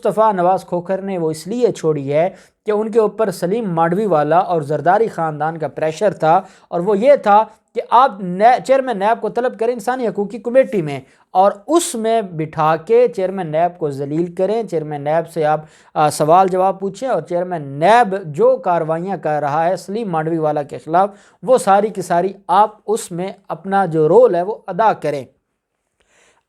مصطفیٰ نواز کھوکھر نے وہ اس لیے چھوڑی ہے کہ ان کے اوپر سلیم ماڈوی والا اور زرداری خاندان کا پریشر تھا، اور وہ یہ تھا کہ آپ چیئرمین نیب کو طلب کریں انسانی حقوق کی کمیٹی میں، اور اس میں بٹھا کے چیئرمین نیب کو ذلیل کریں، چیئرمین نیب سے آپ سوال جواب پوچھیں، اور چیئرمین نیب جو کارروائیاں کر رہا ہے سلیم ماڈوی والا کے خلاف، وہ ساری کی ساری آپ اس میں اپنا جو رول ہے وہ ادا کریں۔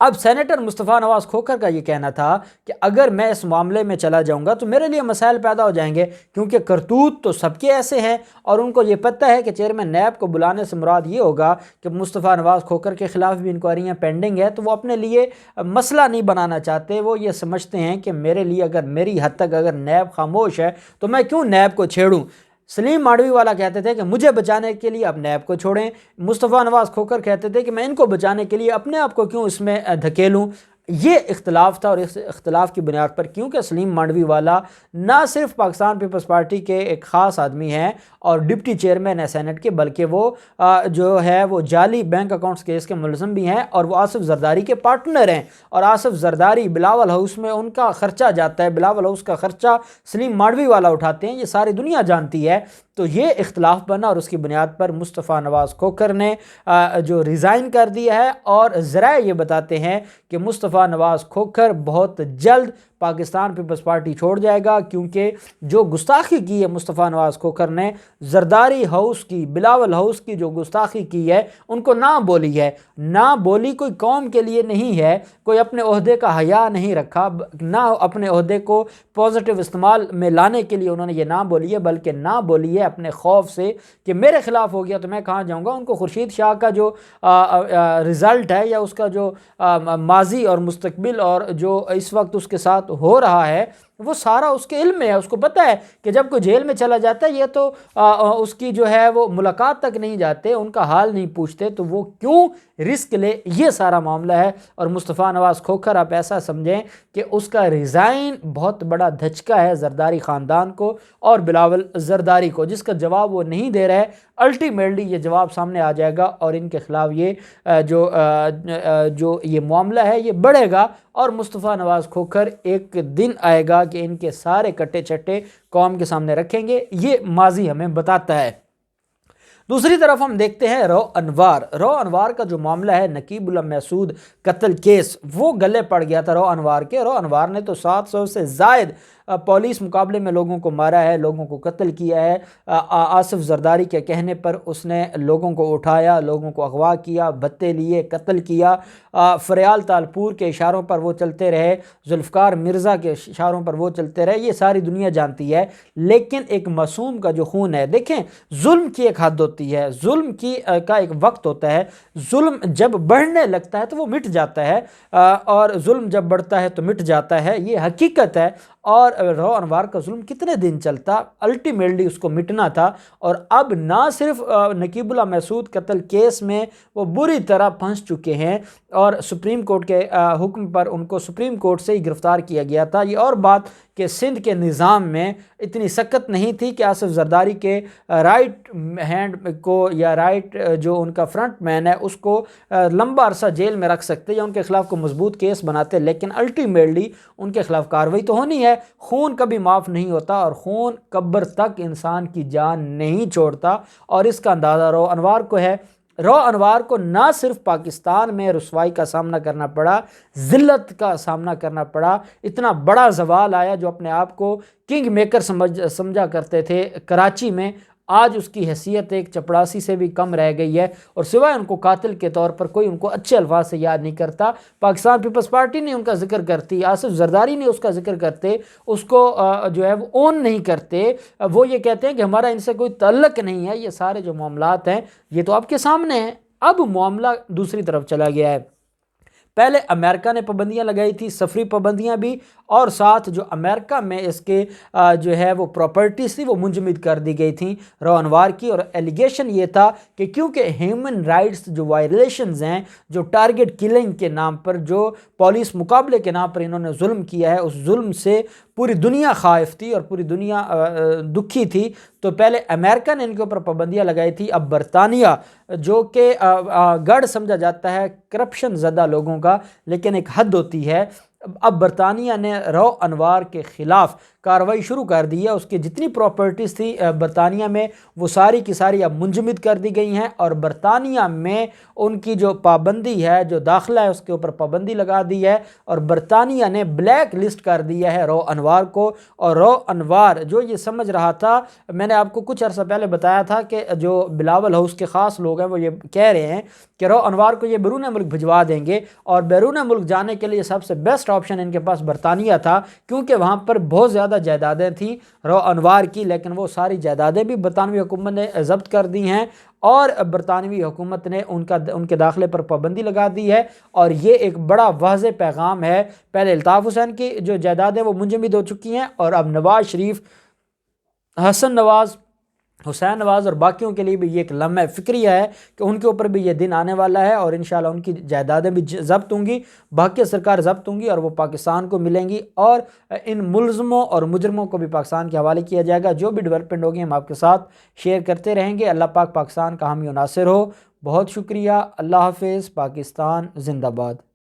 اب سینیٹر مصطفیٰ نواز کھوکھر کا یہ کہنا تھا کہ اگر میں اس معاملے میں چلا جاؤں گا تو میرے لیے مسائل پیدا ہو جائیں گے، کیونکہ کرتوت تو سب کے ایسے ہیں، اور ان کو یہ پتہ ہے کہ چیئرمین نیب کو بلانے سے مراد یہ ہوگا کہ مصطفیٰ نواز کھوکھر کے خلاف بھی انکوائریاں پینڈنگ ہے، تو وہ اپنے لیے مسئلہ نہیں بنانا چاہتے۔ وہ یہ سمجھتے ہیں کہ میرے لیے اگر میری حد تک اگر نیب خاموش ہے تو میں کیوں نیب کو چھیڑوں۔ سلیم ماڈوی والا کہتے تھے کہ مجھے بچانے کے لیے اب نیب کو چھوڑیں، مصطفیٰ نواز کھوکھر کہتے تھے کہ میں ان کو بچانے کے لیے اپنے آپ کو کیوں اس میں دھکیلوں۔ یہ اختلاف تھا، اور اس اختلاف کی بنیاد پر کیونکہ سلیم ماڈوی والا نہ صرف پاکستان پیپلز پارٹی کے ایک خاص آدمی ہیں اور ڈپٹی چیئرمین ہے سینٹ کے، بلکہ وہ جو ہے وہ جعلی بینک اکاؤنٹس کیس کے ملزم بھی ہیں، اور وہ آصف زرداری کے پارٹنر ہیں، اور آصف زرداری بلاول ہاؤس میں ان کا خرچہ جاتا ہے، بلاول ہاؤس کا خرچہ سلیم ماڈوی والا اٹھاتے ہیں، یہ ساری دنیا جانتی ہے۔ تو یہ اختلاف بنا، اور اس کی بنیاد پر مصطفیٰ نواز کھوکھر نے جو ریزائن کر دیا ہے، اور ذرائع یہ بتاتے ہیں کہ مصطفیٰ نواز کھوکھر بہت جلد پاکستان پیپلز پارٹی چھوڑ جائے گا، کیونکہ جو گستاخی کی ہے مصطفیٰ نواز کھوکھر نے زرداری ہاؤس کی، بلاول ہاؤس کی جو گستاخی کی ہے، ان کو نہ بولی ہے، نہ بولی کوئی قوم کے لیے نہیں ہے، کوئی اپنے عہدے کا حیا نہیں رکھا، نہ اپنے عہدے کو پازیٹیو استعمال میں لانے کے لیے انہوں نے یہ نہ بولی ہے، بلکہ نہ بولی ہے اپنے خوف سے کہ میرے خلاف ہو گیا تو میں کہاں جاؤں گا۔ ان کو خورشید شاہ کا جو رزلٹ ہے، یا اس کا جو ماضی اور مستقبل اور جو اس وقت اس کے ساتھ ہو رہا ہے، وہ سارا اس کے علم میں ہے، اس کو پتہ ہے کہ جب کوئی جیل میں چلا جاتا ہے یہ تو اس کی جو ہے وہ ملاقات تک نہیں جاتے، ان کا حال نہیں پوچھتے، تو وہ کیوں رسک لے، یہ سارا معاملہ ہے۔ اور مصطفیٰ نواز کھوکھر آپ ایسا سمجھیں کہ اس کا ریزائن بہت بڑا دھچکا ہے زرداری خاندان کو اور بلاول زرداری کو، جس کا جواب وہ نہیں دے رہے۔ الٹیمیٹلی یہ جواب سامنے آ جائے گا، اور ان کے خلاف یہ جو یہ معاملہ ہے یہ بڑھے گا، اور مصطفیٰ نواز کھوکھر ایک دن آئے گا کہ ان کے سارے کٹے چٹے قوم کے سامنے رکھیں گے، یہ ماضی ہمیں بتاتا ہے۔ دوسری طرف ہم دیکھتے ہیں رو انوار کا جو معاملہ ہے، نقیب اللہ محسود قتل کیس، وہ گلے پڑ گیا تھا رو انوار نے تو 700 سے زائد پولیس مقابلے میں لوگوں کو مارا ہے، لوگوں کو قتل کیا ہے۔ آصف زرداری کے کہنے پر اس نے لوگوں کو اٹھایا، لوگوں کو اغوا کیا، بھتے لیے، قتل کیا۔ فریال تالپور کے اشاروں پر وہ چلتے رہے، ذوالفقار مرزا کے اشاروں پر وہ چلتے رہے، یہ ساری دنیا جانتی ہے۔ لیکن ایک معصوم کا جو خون ہے، دیکھیں ظلم کی ایک حد ہوتی ہے، ظلم کا ایک وقت ہوتا ہے، ظلم جب بڑھنے لگتا ہے تو وہ مٹ جاتا ہے، اور ظلم جب بڑھتا ہے تو مٹ جاتا ہے، یہ حقیقت ہے۔ اور رو انوار کا ظلم کتنے دن چلتا، الٹیمیٹلی اس کو مٹنا تھا، اور اب نہ صرف نقیب اللہ محسود قتل کیس میں وہ بری طرح پھنس چکے ہیں، اور سپریم کورٹ کے حکم پر ان کو سپریم کورٹ سے ہی گرفتار کیا گیا تھا۔ یہ اور بات کہ سندھ کے نظام میں اتنی سخت نہیں تھی کہ آصف زرداری کے رائٹ ہینڈ کو، یا رائٹ جو ان کا فرنٹ مین ہے، اس کو لمبا عرصہ جیل میں رکھ سکتے یا ان کے خلاف کوئی مضبوط کیس بناتے، لیکن الٹیمیٹلی ان کے خلاف کارروائی تو ہونی ہے۔ خون کبھی معاف نہیں ہوتا، اور خون قبر تک انسان کی جان نہیں چھوڑتا، اور اس کا اندازہ رو انوار کو ہے۔ رو انوار کو نہ صرف پاکستان میں رسوائی کا سامنا کرنا پڑا، ذلت کا سامنا کرنا پڑا، اتنا بڑا زوال آیا جو اپنے آپ کو کنگ میکر سمجھا کرتے تھے کراچی میں، آج اس کی حیثیت ایک چپڑاسی سے بھی کم رہ گئی ہے، اور سوائے ان کو قاتل کے طور پر کوئی ان کو اچھے الفاظ سے یاد نہیں کرتا۔ پاکستان پیپلز پارٹی نے ان کا ذکر کرتی، آصف زرداری نے اس کا ذکر کرتے، اس کو جو ہے وہ اون نہیں کرتے، وہ یہ کہتے ہیں کہ ہمارا ان سے کوئی تعلق نہیں ہے۔ یہ سارے جو معاملات ہیں یہ تو آپ کے سامنے ہیں۔ اب معاملہ دوسری طرف چلا گیا ہے۔ پہلے امریکہ نے پابندیاں لگائی تھی، سفری پابندیاں بھی، اور ساتھ جو امریکہ میں اس کے جو ہے وہ پراپرٹیز تھی وہ منجمد کر دی گئی تھیں رو انوار کی، اور ایلیگیشن یہ تھا کہ کیونکہ ہیومن رائٹس جو وائلیشنز ہیں، جو ٹارگٹ کلنگ کے نام پر، جو پولیس مقابلے کے نام پر انہوں نے ظلم کیا ہے، اس ظلم سے پوری دنیا خائف تھی اور پوری دنیا دکھی تھی۔ تو پہلے امریکہ نے ان کے اوپر پابندیاں لگائی تھی، اب برطانیہ جو کہ گڑھ سمجھا جاتا ہے کرپشن زدہ لوگوں کا، لیکن ایک حد ہوتی ہے اب برطانیہ نے رو انوار کے خلاف کارروائی شروع کر دی ہے۔ اس کی جتنی پراپرٹیز تھی برطانیہ میں وہ ساری کی ساری اب منجمد کر دی گئی ہیں، اور برطانیہ میں ان کی جو پابندی ہے، جو داخلہ ہے، اس کے اوپر پابندی لگا دی ہے، اور برطانیہ نے بلیک لسٹ کر دیا ہے رو انوار کو۔ اور رو انوار جو یہ سمجھ رہا تھا، میں نے آپ کو کچھ عرصہ پہلے بتایا تھا کہ جو بلاول ہاؤس کے خاص لوگ ہیں وہ یہ کہہ رہے ہیں کہ رو انوار کو یہ بیرون ملک بھجوا دیں گے، اور بیرون ملک جانے کے لیے سب سے بیسٹ آپشن ان کے پاس برطانیہ تھا، کیونکہ وہاں پر بہت زیادہ جائیدادیں تھیں رو انوار کی، لیکن وہ ساری جائیدادیں بھی برطانوی حکومت نے ضبط کر دی ہیں، اور برطانوی حکومت نے ان کے داخلے پر پابندی لگا دی ہے۔ اور یہ ایک بڑا واضح پیغام ہے، پہلے الطاف حسین کی جو جائیدادیں وہ منجمد ہو چکی ہیں، اور اب نواز شریف، حسن نواز، حسین نواز اور باقیوں کے لیے بھی یہ ایک لمحہ فکریہ ہے کہ ان کے اوپر بھی یہ دن آنے والا ہے، اور انشاءاللہ ان کی جائیدادیں بھی ضبط ہوں گی، باقی سرکار ضبط ہوں گی، اور وہ پاکستان کو ملیں گی، اور ان ملزموں اور مجرموں کو بھی پاکستان کے حوالے کیا جائے گا۔ جو بھی ڈیولپمنٹ ہوگی ہم آپ کے ساتھ شیئر کرتے رہیں گے۔ اللہ پاک پاکستان کا حامی و ناصر ہو۔ بہت شکریہ۔ اللہ حافظ۔ پاکستان زندہ باد۔